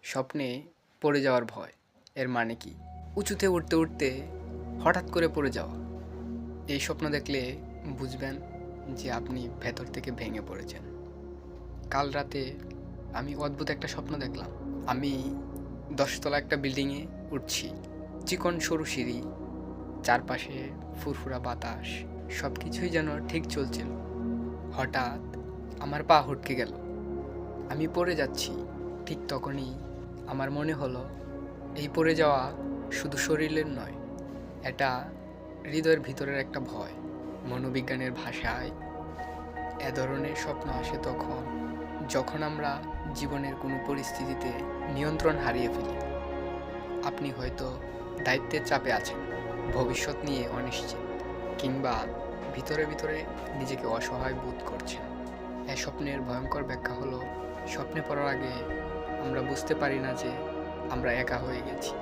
স্বপ্নে পড়ে যাওয়ার ভয় এর মানে কি? উঁচুতে উঠতে উঠতে হঠাৎ করে পড়ে যাওয়া। এই স্বপ্ন দেখলে বুঝবেন যে আপনি ভেতর থেকে ভেঙে পড়েছেন। কাল রাতে আমি অদ্ভুত একটা স্বপ্ন দেখলাম। আমি ১০ তলা একটা বিল্ডিংয়ে উঠছি। চিকন সরু সিঁড়ি, চারপাশে ফুরফুরা বাতাস, সব কিছুই যেন ঠিক চলছিল। হঠাৎ আমার পা হটকে গেল। আমি পড়ে যাচ্ছি। ঠিক তখনই আমার মনে হলো এই পড়ে যাওয়া শুধু শরীরের নয়, এটা হৃদয়ের ভিতরের একটা ভয়। মনোবিজ্ঞানের ভাষায় এ ধরনের স্বপ্ন আসে যখন আমরা জীবনের কোনো পরিস্থিতিতে নিয়ন্ত্রণ হারিয়ে ফেলি। আপনি হয়তো দায়িত্বের চাপে আছেন, ভবিষ্যৎ নিয়ে অনিশ্চিত, কিংবা ভিতরে ভিতরে নিজেকে অসহায় বোধ করছেন। এ স্বপ্নের ভয়ঙ্কর ব্যাখ্যা হলো, স্বপ্নে পড়ার আগে আমরা বুঝতে পারি না যে আমরা একা হয়ে গেছি।